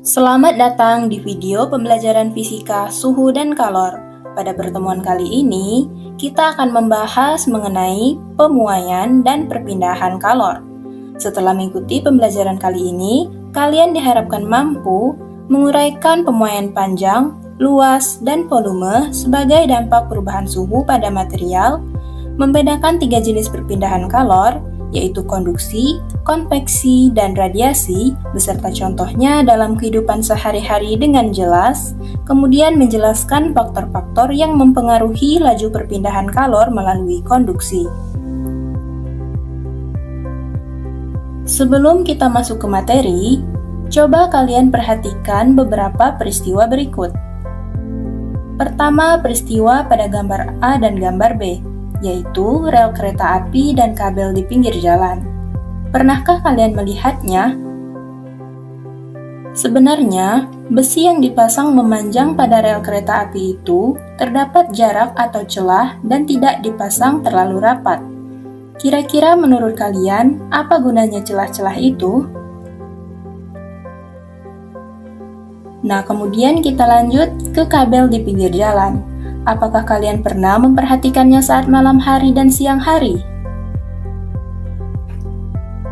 Selamat datang di video pembelajaran fisika suhu dan kalor. Pada pertemuan kali ini, kita akan membahas mengenai pemuaian dan perpindahan kalor. Setelah mengikuti pembelajaran kali ini, kalian diharapkan mampu menguraikan pemuaian panjang, luas, dan volume sebagai dampak perubahan suhu pada material, membedakan 3 jenis perpindahan kalor, yaitu konduksi, konveksi, dan radiasi, beserta contohnya dalam kehidupan sehari-hari dengan jelas, kemudian menjelaskan faktor-faktor yang mempengaruhi laju perpindahan kalor melalui konduksi. Sebelum kita masuk ke materi, coba kalian perhatikan beberapa peristiwa berikut. Pertama, peristiwa pada gambar A dan gambar B, yaitu rel kereta api dan kabel di pinggir jalan. Pernahkah kalian melihatnya? Sebenarnya, besi yang dipasang memanjang pada rel kereta api itu terdapat jarak atau celah dan tidak dipasang terlalu rapat. Kira-kira menurut kalian, apa gunanya celah-celah itu? Nah, kemudian kita lanjut ke kabel di pinggir jalan. Apakah kalian pernah memperhatikannya saat malam hari dan siang hari?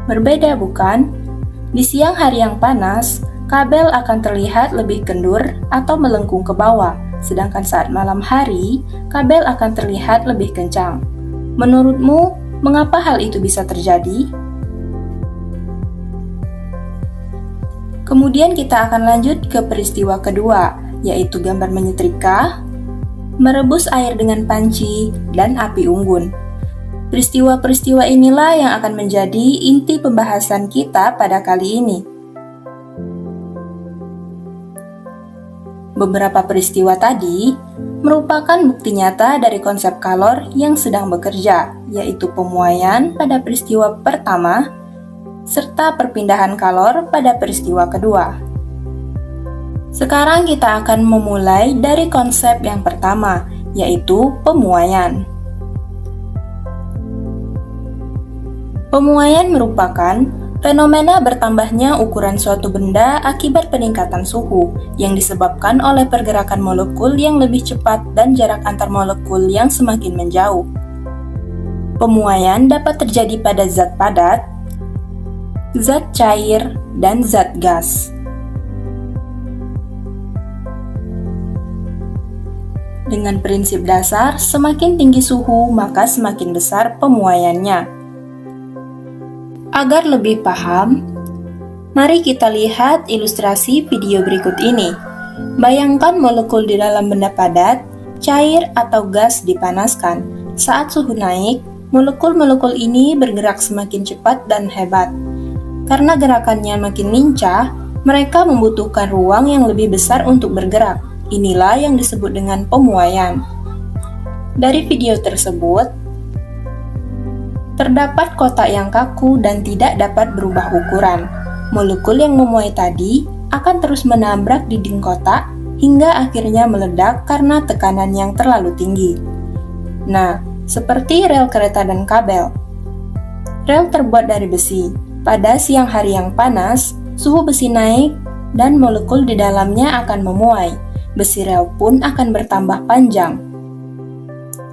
Berbeda, bukan? Di siang hari yang panas, kabel akan terlihat lebih kendur atau melengkung ke bawah, sedangkan saat malam hari, kabel akan terlihat lebih kencang. Menurutmu, mengapa hal itu bisa terjadi? Kemudian kita akan lanjut ke peristiwa kedua, yaitu gambar menyetrika, merebus air dengan panci, dan api unggun. Peristiwa-peristiwa inilah yang akan menjadi inti pembahasan kita pada kali ini. Beberapa peristiwa tadi merupakan bukti nyata dari konsep kalor yang sedang bekerja, yaitu pemuaian pada peristiwa pertama, serta perpindahan kalor pada peristiwa kedua. Sekarang kita akan memulai dari konsep yang pertama, yaitu pemuaian. Pemuaian merupakan fenomena bertambahnya ukuran suatu benda akibat peningkatan suhu yang disebabkan oleh pergerakan molekul yang lebih cepat dan jarak antar molekul yang semakin menjauh. Pemuaian dapat terjadi pada zat padat, zat cair, dan zat gas. Dengan prinsip dasar, semakin tinggi suhu, maka semakin besar pemuaiannya. Agar lebih paham, mari kita lihat ilustrasi video berikut ini. Bayangkan molekul di dalam benda padat, cair, atau gas dipanaskan. Saat suhu naik, molekul-molekul ini bergerak semakin cepat dan hebat. Karena gerakannya makin lincah, mereka membutuhkan ruang yang lebih besar untuk bergerak. Inilah yang disebut dengan pemuaian. Dari video tersebut, terdapat kotak yang kaku dan tidak dapat berubah ukuran. Molekul yang memuai tadi akan terus menabrak dinding kotak hingga akhirnya meledak karena tekanan yang terlalu tinggi. Nah, seperti rel kereta dan kabel. Rel terbuat dari besi. Pada siang hari yang panas, suhu besi naik dan molekul di dalamnya akan memuai. Besi rel pun akan bertambah panjang.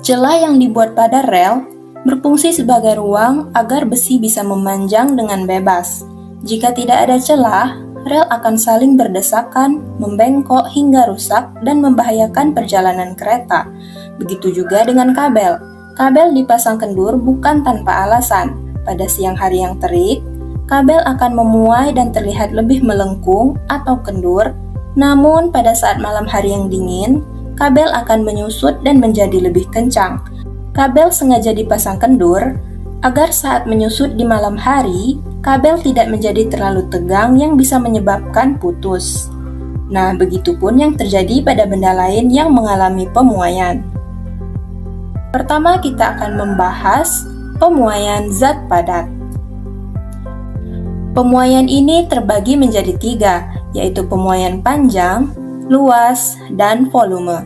Celah yang dibuat pada rel berfungsi sebagai ruang agar besi bisa memanjang dengan bebas. Jika tidak ada celah, rel akan saling berdesakan, membengkok hingga rusak dan membahayakan perjalanan kereta. Begitu juga dengan kabel. Kabel dipasang kendur bukan tanpa alasan. Pada siang hari yang terik, kabel akan memuai dan terlihat lebih melengkung atau kendur. Namun, pada saat malam hari yang dingin, kabel akan menyusut dan menjadi lebih kencang. Kabel sengaja dipasang kendur agar saat menyusut di malam hari, kabel tidak menjadi terlalu tegang yang bisa menyebabkan putus. Nah, begitupun yang terjadi pada benda lain yang mengalami pemuaian. Pertama, kita akan membahas pemuaian zat padat. Pemuaian ini terbagi menjadi 3, yaitu pemuaian panjang, luas, dan volume.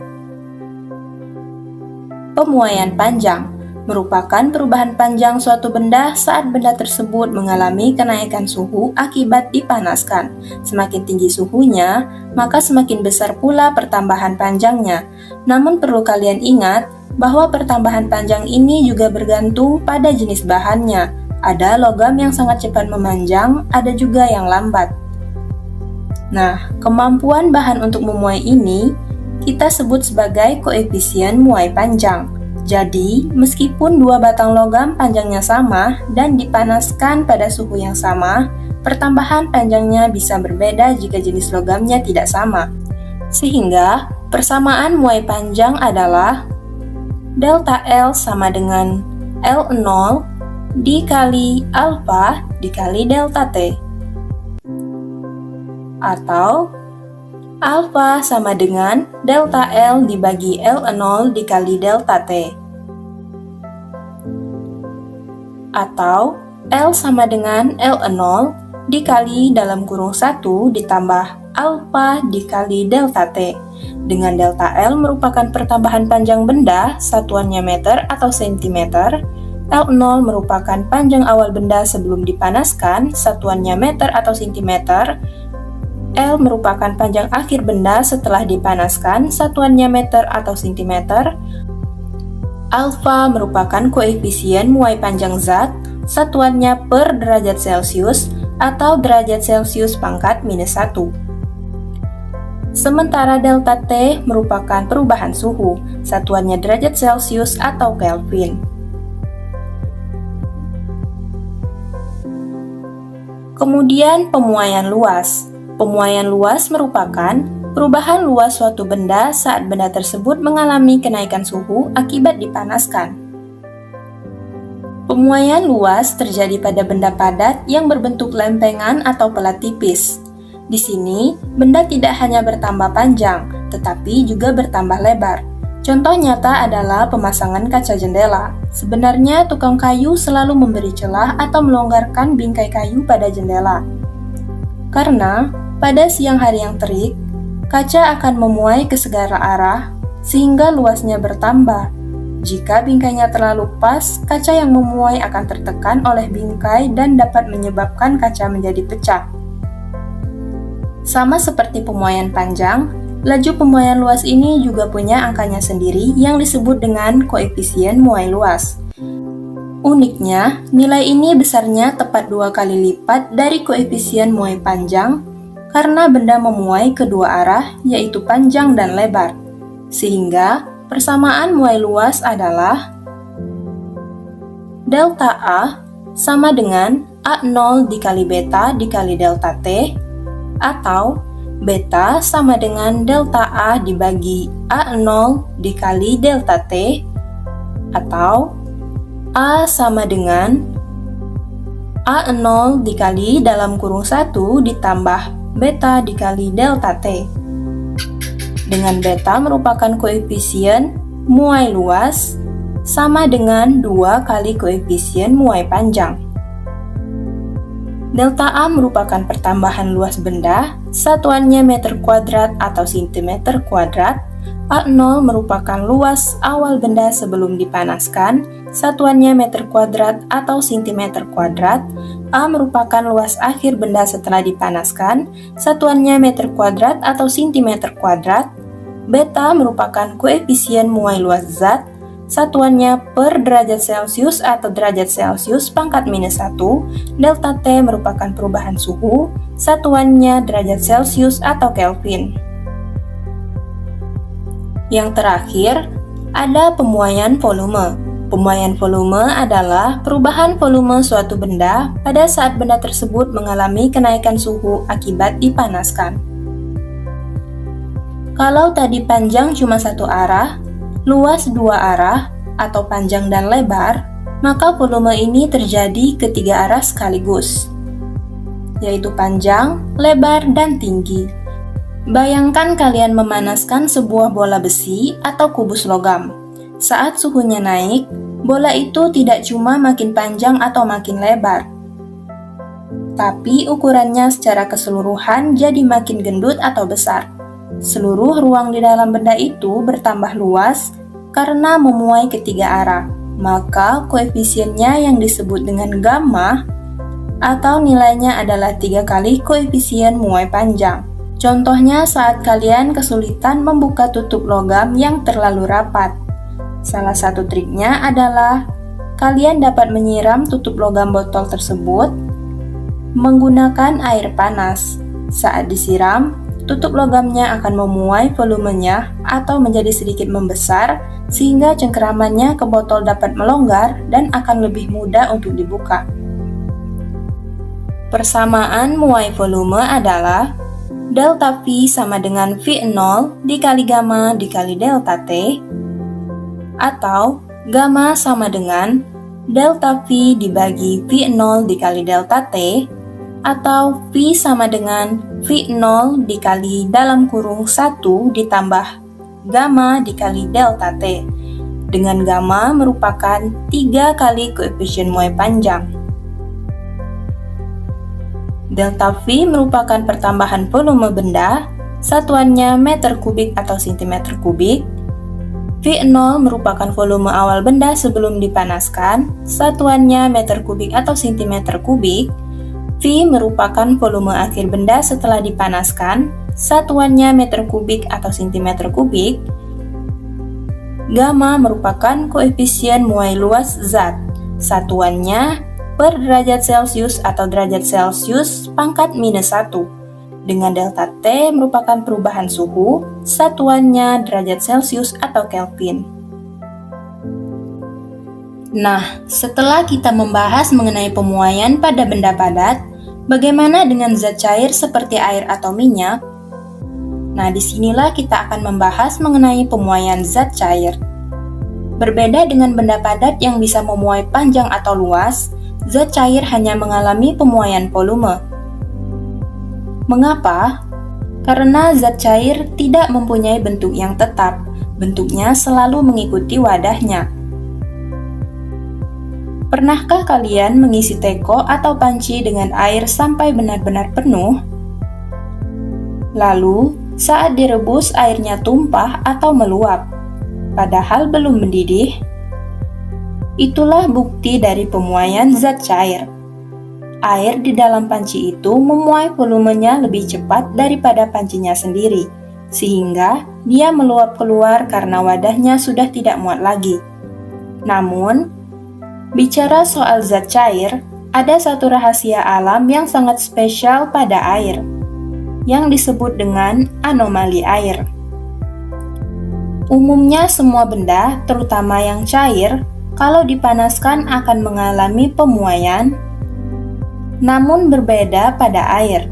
Pemuaian panjang merupakan perubahan panjang suatu benda saat benda tersebut mengalami kenaikan suhu akibat dipanaskan. Semakin tinggi suhunya, maka semakin besar pula pertambahan panjangnya. Namun perlu kalian ingat bahwa pertambahan panjang ini juga bergantung pada jenis bahannya. Ada logam yang sangat cepat memanjang, ada juga yang lambat. Nah, kemampuan bahan untuk memuai ini kita sebut sebagai koefisien muai panjang. Jadi, meskipun dua batang logam panjangnya sama dan dipanaskan pada suhu yang sama, pertambahan panjangnya bisa berbeda jika jenis logamnya tidak sama. Sehingga, persamaan muai panjang adalah delta L sama dengan L0 dikali alfa dikali delta T. Atau alfa sama dengan delta L dibagi L0 dikali delta T. Atau L sama dengan L0 dikali dalam kurung 1 ditambah alfa dikali delta T. Dengan delta L merupakan pertambahan panjang benda, satuannya meter atau sentimeter. L0 merupakan panjang awal benda sebelum dipanaskan, satuannya meter atau sentimeter. L merupakan panjang akhir benda setelah dipanaskan, satuannya meter atau sentimeter. Alfa merupakan koefisien muai panjang zat, satuannya per derajat Celcius atau derajat Celcius pangkat minus 1. Sementara delta T merupakan perubahan suhu, satuannya derajat Celcius atau Kelvin. Kemudian pemuaian luas. Pemuaian luas merupakan perubahan luas suatu benda saat benda tersebut mengalami kenaikan suhu akibat dipanaskan. Pemuaian luas terjadi pada benda padat yang berbentuk lempengan atau pelat tipis. Di sini, benda tidak hanya bertambah panjang, tetapi juga bertambah lebar. Contoh nyata adalah pemasangan kaca jendela. Sebenarnya tukang kayu selalu memberi celah atau melonggarkan bingkai kayu pada jendela. Karena pada siang hari yang terik, kaca akan memuai ke segala arah sehingga luasnya bertambah. Jika bingkainya terlalu pas, kaca yang memuai akan tertekan oleh bingkai dan dapat menyebabkan kaca menjadi pecah. Sama seperti pemuaian panjang, laju pemuaian luas ini juga punya angkanya sendiri yang disebut dengan koefisien muai luas. Uniknya, nilai ini besarnya tepat 2 kali lipat dari koefisien muai panjang karena benda memuai kedua arah, yaitu panjang dan lebar. Sehingga, persamaan muai luas adalah delta A sama dengan A0 dikali beta dikali delta T, atau beta sama dengan delta A dibagi A0 dikali delta T, atau A sama dengan A0 dikali dalam kurung 1 ditambah beta dikali delta T. Dengan beta merupakan koefisien muai luas sama dengan 2 kali koefisien muai panjang. Delta A merupakan pertambahan luas benda, satuannya meter kuadrat atau sentimeter kuadrat. A0 merupakan luas awal benda sebelum dipanaskan, satuannya meter kuadrat atau sentimeter kuadrat. A merupakan luas akhir benda setelah dipanaskan, satuannya meter kuadrat atau sentimeter kuadrat. Beta merupakan koefisien muai luas zat, satuannya per derajat Celcius atau derajat Celcius pangkat minus 1. Delta T merupakan perubahan suhu, satuannya derajat Celcius atau Kelvin. Yang terakhir, ada pemuaian volume. Pemuaian volume adalah perubahan volume suatu benda pada saat benda tersebut mengalami kenaikan suhu akibat dipanaskan. Kalau tadi panjang cuma satu arah, luas dua arah, atau panjang dan lebar, maka volume ini terjadi ketiga arah sekaligus, yaitu panjang, lebar, dan tinggi. Bayangkan kalian memanaskan sebuah bola besi atau kubus logam. Saat suhunya naik, bola itu tidak cuma makin panjang atau makin lebar, tapi ukurannya secara keseluruhan jadi makin gendut atau besar. Seluruh ruang di dalam benda itu bertambah luas karena memuai ketiga arah. maka koefisiennya yang disebut dengan gamma atau nilainya adalah 3 kali koefisien muai panjang. Contohnya saat kalian kesulitan membuka tutup logam yang terlalu rapat. Salah satu triknya adalah kalian dapat menyiram tutup logam botol tersebut menggunakan air panas. Saat disiram, tutup logamnya akan memuai volumenya atau menjadi sedikit membesar sehingga cengkeramannya ke botol dapat melonggar dan akan lebih mudah untuk dibuka. Persamaan muai volume adalah delta V sama dengan V0 dikali gamma dikali delta T, atau gamma sama dengan delta V dibagi V0 dikali delta T, atau V sama dengan V0 dikali dalam kurung 1 ditambah gamma dikali delta T, dengan gamma merupakan 3 kali koefisien muai panjang. Delta V merupakan pertambahan volume benda, satuannya meter kubik atau sentimeter kubik. V0 merupakan volume awal benda sebelum dipanaskan, satuannya meter kubik atau sentimeter kubik. V merupakan volume akhir benda setelah dipanaskan, satuannya meter kubik atau sentimeter kubik. Gamma merupakan koefisien muai luas zat, satuannya per derajat Celcius atau derajat Celcius pangkat minus 1. Dengan delta T merupakan perubahan suhu, satuannya derajat Celcius atau Kelvin. Nah, setelah kita membahas mengenai pemuaian pada benda padat, bagaimana dengan zat cair seperti air atau minyak? Nah, disinilah kita akan membahas mengenai pemuaian zat cair. Berbeda dengan benda padat yang bisa memuai panjang atau luas, zat cair hanya mengalami pemuaian volume. Mengapa? Karena zat cair tidak mempunyai bentuk yang tetap, bentuknya selalu mengikuti wadahnya. Pernahkah kalian mengisi teko atau panci dengan air sampai benar-benar penuh? Lalu, saat direbus airnya tumpah atau meluap, padahal belum mendidih? Itulah bukti dari pemuaian zat cair. Air di dalam panci itu memuai volumenya lebih cepat daripada pancinya sendiri, sehingga dia meluap keluar karena wadahnya sudah tidak muat lagi. Namun, bicara soal zat cair, ada satu rahasia alam yang sangat spesial pada air, yang disebut dengan anomali air. Umumnya semua benda, terutama yang cair, kalau dipanaskan akan mengalami pemuaian, namun berbeda pada air.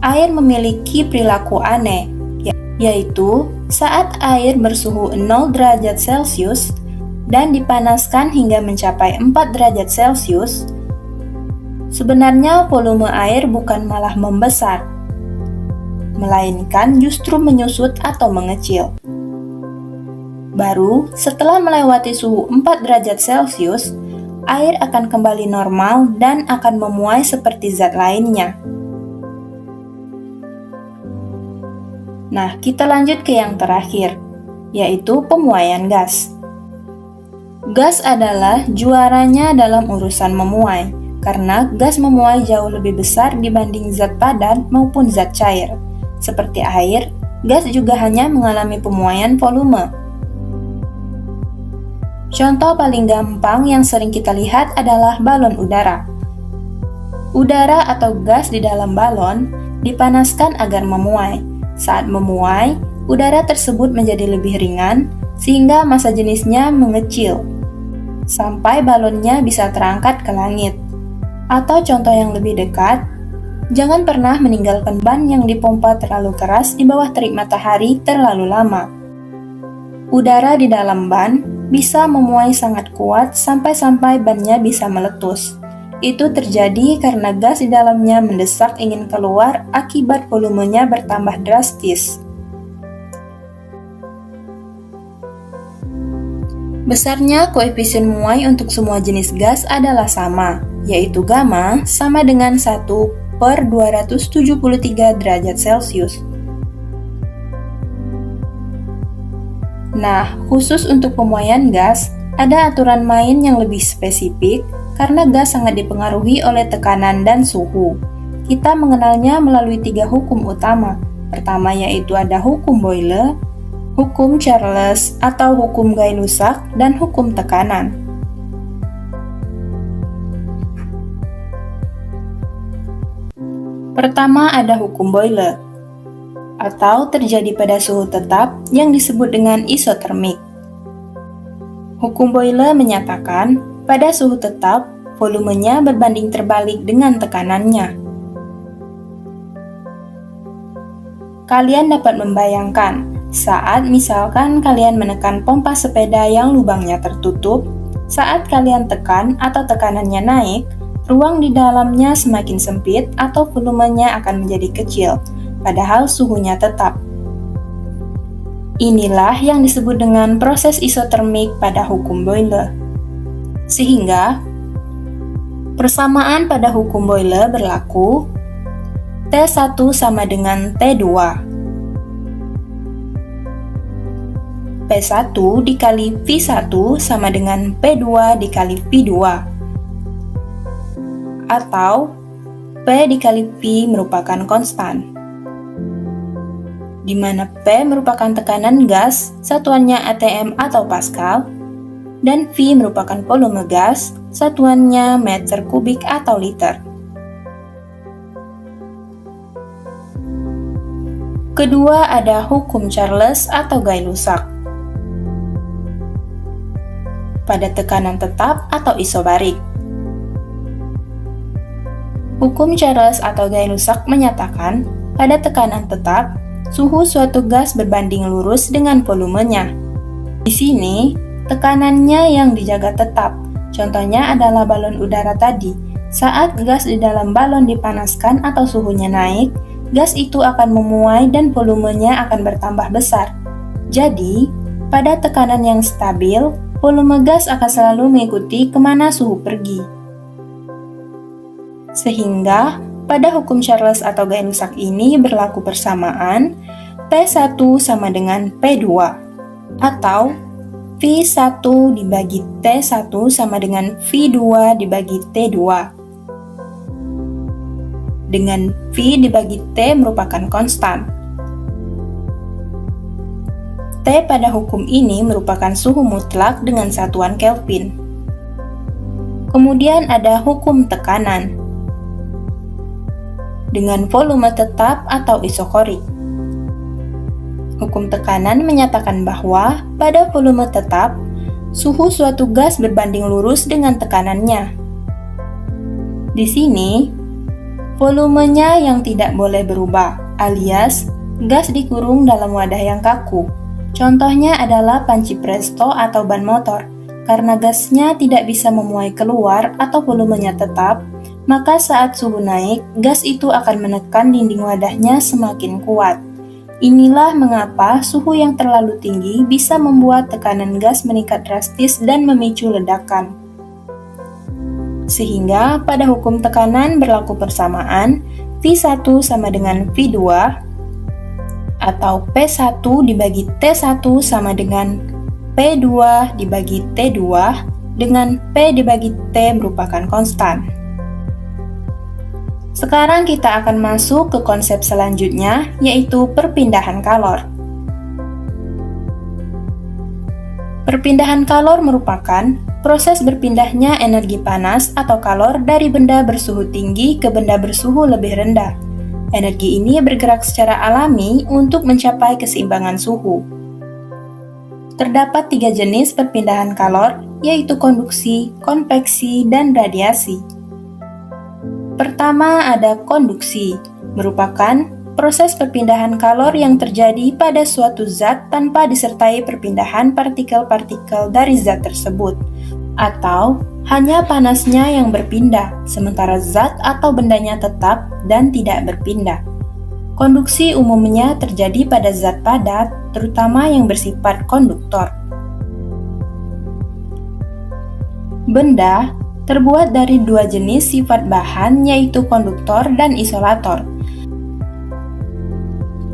Air memiliki perilaku aneh, yaitu saat air bersuhu 0 derajat Celcius dan dipanaskan hingga mencapai 4 derajat Celcius, sebenarnya volume air bukan malah membesar, melainkan justru menyusut atau mengecil. Baru setelah melewati suhu 4 derajat Celcius, air akan kembali normal dan akan memuai seperti zat lainnya. Nah, kita lanjut ke yang terakhir, yaitu pemuaian gas. Gas adalah juaranya dalam urusan memuai, karena gas memuai jauh lebih besar dibanding zat padat maupun zat cair. Seperti air, gas juga hanya mengalami pemuaian volume. Contoh paling gampang yang sering kita lihat adalah balon udara. Udara atau gas di dalam balon dipanaskan agar memuai. Saat memuai, udara tersebut menjadi lebih ringan sehingga massa jenisnya mengecil sampai balonnya bisa terangkat ke langit. Atau contoh yang lebih dekat, jangan pernah meninggalkan ban yang dipompa terlalu keras di bawah terik matahari terlalu lama. Udara di dalam ban bisa memuai sangat kuat sampai bannya bisa meletus. Itu terjadi karena gas di dalamnya mendesak ingin keluar akibat volumenya bertambah drastis. Besarnya koefisien muai untuk semua jenis gas adalah sama, yaitu gamma sama dengan 1/273 derajat Celcius. Nah, khusus untuk pemuaian gas, ada aturan main yang lebih spesifik karena gas sangat dipengaruhi oleh tekanan dan suhu. Kita mengenalnya melalui 3 hukum utama. Pertama yaitu ada hukum Boyle, hukum Charles atau hukum Gay-Lussac, dan hukum tekanan. Pertama ada hukum Boyle, atau terjadi pada suhu tetap yang disebut dengan isotermik. Hukum Boyle menyatakan pada suhu tetap, volumenya berbanding terbalik dengan tekanannya. Kalian dapat membayangkan saat misalkan kalian menekan pompa sepeda yang lubangnya tertutup, saat kalian tekan atau tekanannya naik, ruang di dalamnya semakin sempit atau volumenya akan menjadi kecil, padahal suhunya tetap. Inilah yang disebut dengan proses isotermik pada hukum Boyle. Sehingga, persamaan pada hukum Boyle berlaku T1 sama dengan T2. P1 dikali V1 sama dengan P2 dikali V2. Atau P dikali V merupakan konstan, di mana P merupakan tekanan gas, satuannya atm atau Pascal, dan V merupakan volume gas, satuannya meter kubik atau liter. Kedua ada hukum Charles atau Gay-Lussac. Pada tekanan tetap atau isobarik. Hukum Charles atau Gay-Lussac menyatakan pada tekanan tetap, suhu suatu gas berbanding lurus dengan volumenya. Di sini, tekanannya yang dijaga tetap. Contohnya adalah balon udara tadi. Saat gas di dalam balon dipanaskan atau suhunya naik, gas itu akan memuai dan volumenya akan bertambah besar. Jadi, pada tekanan yang stabil, volume gas akan selalu mengikuti kemana suhu pergi. Sehingga, pada hukum Charles atau Gay-Lussac ini berlaku persamaan P1 sama dengan P2, atau V1 dibagi T1 sama dengan V2 dibagi T2. Dengan V dibagi T merupakan konstan. T pada hukum ini merupakan suhu mutlak dengan satuan Kelvin. Kemudian ada hukum tekanan dengan volume tetap atau isokorik. Hukum tekanan menyatakan bahwa pada volume tetap, suhu suatu gas berbanding lurus dengan tekanannya. Di sini, volumenya yang tidak boleh berubah, alias gas dikurung dalam wadah yang kaku. Contohnya adalah panci presto atau ban motor. Karena gasnya tidak bisa memuai keluar atau volumenya tetap, maka saat suhu naik, gas itu akan menekan dinding wadahnya semakin kuat. Inilah mengapa suhu yang terlalu tinggi bisa membuat tekanan gas meningkat drastis dan memicu ledakan. Sehingga pada hukum tekanan berlaku persamaan V1 sama dengan V2, atau P1 dibagi T1 sama dengan P2 dibagi T2, dengan P dibagi T merupakan konstan. Sekarang kita akan masuk ke konsep selanjutnya, yaitu perpindahan kalor. Perpindahan kalor merupakan proses berpindahnya energi panas atau kalor dari benda bersuhu tinggi ke benda bersuhu lebih rendah. Energi ini bergerak secara alami untuk mencapai keseimbangan suhu. Terdapat 3 jenis perpindahan kalor, yaitu konduksi, konveksi, dan radiasi. Pertama ada konduksi, merupakan proses perpindahan kalor yang terjadi pada suatu zat tanpa disertai perpindahan partikel-partikel dari zat tersebut, atau hanya panasnya yang berpindah, sementara zat atau bendanya tetap dan tidak berpindah. Konduksi umumnya terjadi pada zat padat, terutama yang bersifat konduktor. Benda terbuat dari 2 jenis sifat bahan, yaitu konduktor dan isolator.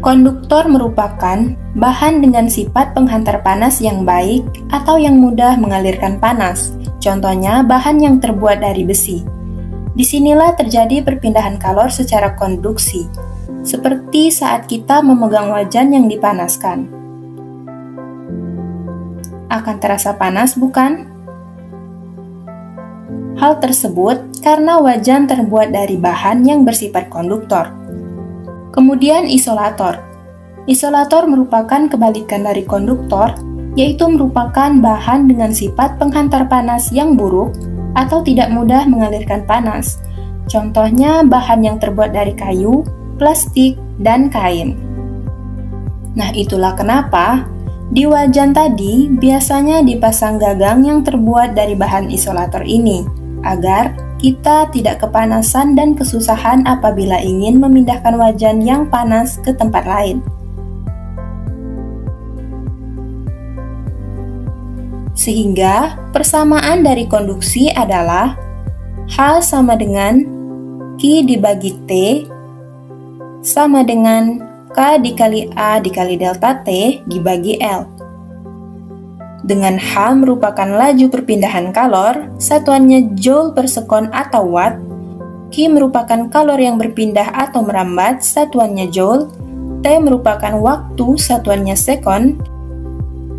Konduktor merupakan bahan dengan sifat penghantar panas yang baik atau yang mudah mengalirkan panas. Contohnya, bahan yang terbuat dari besi. Disinilah terjadi perpindahan kalor secara konduksi, seperti saat kita memegang wajan yang dipanaskan. Akan terasa panas, bukan? Hal tersebut karena wajan terbuat dari bahan yang bersifat konduktor. Kemudian isolator. Isolator merupakan kebalikan dari konduktor, yaitu merupakan bahan dengan sifat penghantar panas yang buruk atau tidak mudah mengalirkan panas. Contohnya bahan yang terbuat dari kayu, plastik, dan kain. Nah, itulah kenapa di wajan tadi biasanya dipasang gagang yang terbuat dari bahan isolator ini, agar kita tidak kepanasan dan kesusahan apabila ingin memindahkan wajan yang panas ke tempat lain. Sehingga persamaan dari konduksi adalah H sama dengan Q dibagi T sama dengan K dikali A dikali delta T dibagi L. Dengan H merupakan laju perpindahan kalor, satuannya joule per sekon atau watt. Q merupakan kalor yang berpindah atau merambat, satuannya joule. T merupakan waktu, satuannya sekon.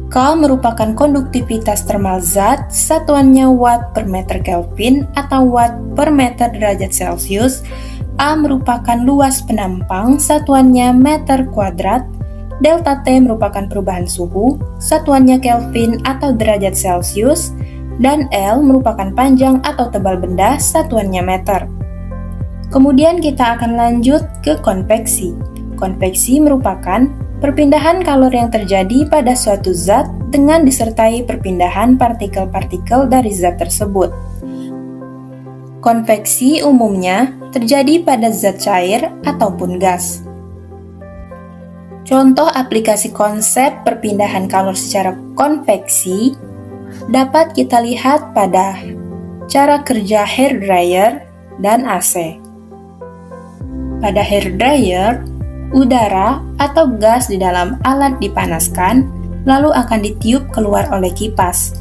K merupakan konduktivitas termal zat, satuannya watt per meter Kelvin atau watt per meter derajat Celcius. A merupakan luas penampang, satuannya meter kuadrat. Delta T merupakan perubahan suhu, satuannya Kelvin atau derajat Celcius, dan L merupakan panjang atau tebal benda, satuannya meter. Kemudian kita akan lanjut ke konveksi. Konveksi merupakan perpindahan kalor yang terjadi pada suatu zat dengan disertai perpindahan partikel-partikel dari zat tersebut. Konveksi umumnya terjadi pada zat cair ataupun gas. Contoh aplikasi konsep perpindahan kalor secara konveksi dapat kita lihat pada cara kerja hair dryer dan AC. Pada hair dryer, udara atau gas di dalam alat dipanaskan, lalu akan ditiup keluar oleh kipas.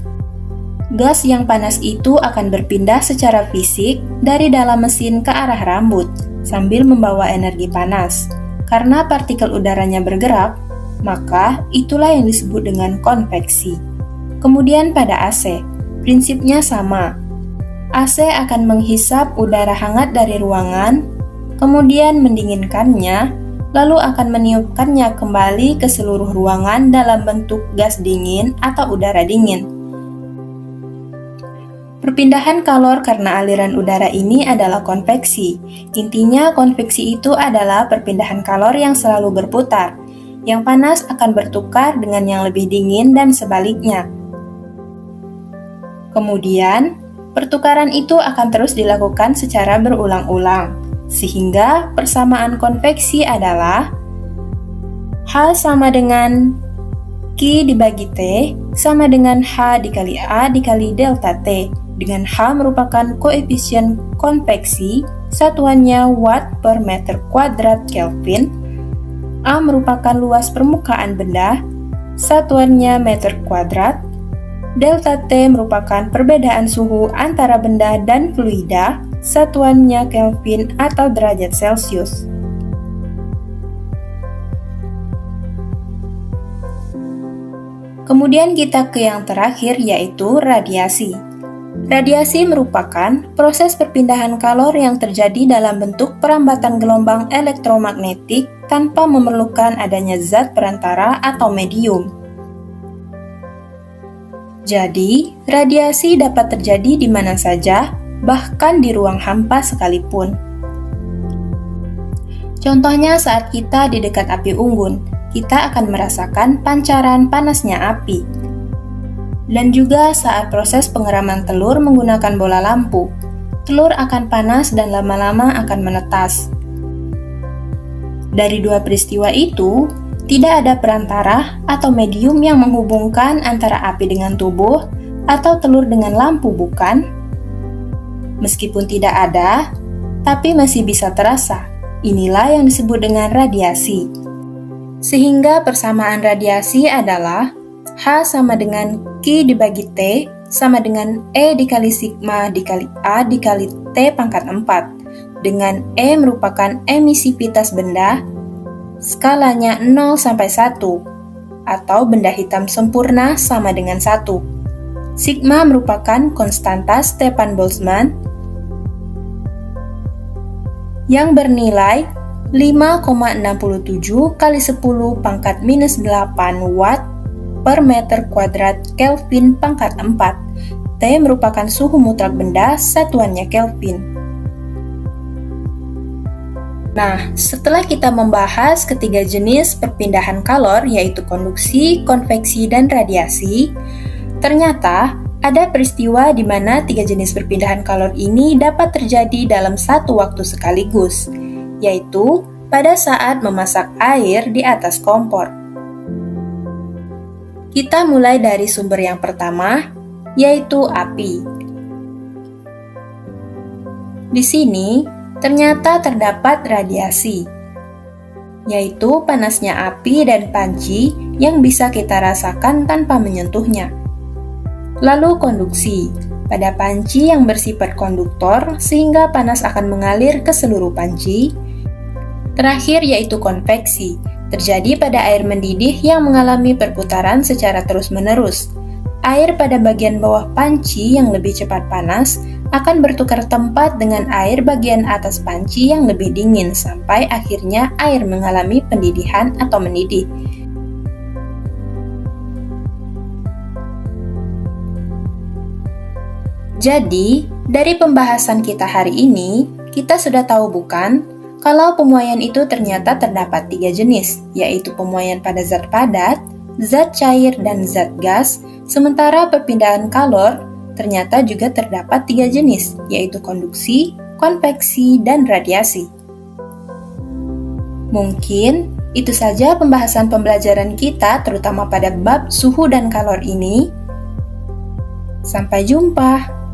Gas yang panas itu akan berpindah secara fisik dari dalam mesin ke arah rambut, sambil membawa energi panas. Karena partikel udaranya bergerak, maka itulah yang disebut dengan konveksi. Kemudian pada AC, prinsipnya sama. AC akan menghisap udara hangat dari ruangan, kemudian mendinginkannya, lalu akan meniupkannya kembali ke seluruh ruangan dalam bentuk gas dingin atau udara dingin. Perpindahan kalor karena aliran udara ini adalah konveksi. Intinya, konveksi itu adalah perpindahan kalor yang selalu berputar. Yang panas akan bertukar dengan yang lebih dingin dan sebaliknya. Kemudian, pertukaran itu akan terus dilakukan secara berulang-ulang, sehingga persamaan konveksi adalah H sama dengan Q dibagi T sama dengan H dikali A dikali delta T, dengan H merupakan koefisien konveksi, satuannya watt per meter kuadrat Kelvin. A merupakan luas permukaan benda, satuannya meter kuadrat. Delta T merupakan perbedaan suhu antara benda dan fluida, satuannya Kelvin atau derajat Celcius. Kemudian kita ke yang terakhir, yaitu radiasi. Radiasi merupakan proses perpindahan kalor yang terjadi dalam bentuk perambatan gelombang elektromagnetik tanpa memerlukan adanya zat perantara atau medium. Jadi, radiasi dapat terjadi di mana saja, bahkan di ruang hampa sekalipun. Contohnya saat kita di dekat api unggun, kita akan merasakan pancaran panasnya api. Dan juga saat proses pengeraman telur menggunakan bola lampu, telur akan panas dan lama-lama akan menetas. Dari dua peristiwa itu, tidak ada perantara atau medium yang menghubungkan antara api dengan tubuh atau telur dengan lampu, bukan? Meskipun tidak ada, tapi masih bisa terasa. Inilah yang disebut dengan radiasi. Sehingga persamaan radiasi adalah H sama dengan Q dibagi T sama dengan E dikali sigma dikali A dikali T pangkat 4, dengan E merupakan emisivitas benda, skalanya 0 sampai 1, atau benda hitam sempurna sama dengan 1. Sigma merupakan konstanta Stefan Boltzmann yang bernilai 5,67 kali 10 pangkat minus 8 watt per meter kuadrat Kelvin pangkat 4. T merupakan suhu mutlak benda, satuannya Kelvin. Nah, setelah kita membahas ketiga jenis perpindahan kalor, yaitu konduksi, konveksi, dan radiasi, ternyata ada peristiwa di mana tiga jenis perpindahan kalor ini dapat terjadi dalam satu waktu sekaligus, yaitu pada saat memasak air di atas kompor. Kita mulai dari sumber yang pertama, yaitu api. Di sini, ternyata terdapat radiasi, yaitu panasnya api dan panci yang bisa kita rasakan tanpa menyentuhnya. Lalu konduksi, pada panci yang bersifat konduktor sehingga panas akan mengalir ke seluruh panci. Terakhir yaitu konveksi, terjadi pada air mendidih yang mengalami perputaran secara terus-menerus. Air pada bagian bawah panci yang lebih cepat panas akan bertukar tempat dengan air bagian atas panci yang lebih dingin sampai akhirnya air mengalami pendidihan atau mendidih. Jadi, dari pembahasan kita hari ini, kita sudah tahu bukan, kalau pemuaian itu ternyata terdapat tiga jenis, yaitu pemuaian pada zat padat, zat cair, dan zat gas, sementara perpindahan kalor ternyata juga terdapat tiga jenis, yaitu konduksi, konveksi, dan radiasi. Mungkin itu saja pembahasan pembelajaran kita, terutama pada bab suhu dan kalor ini. Sampai jumpa.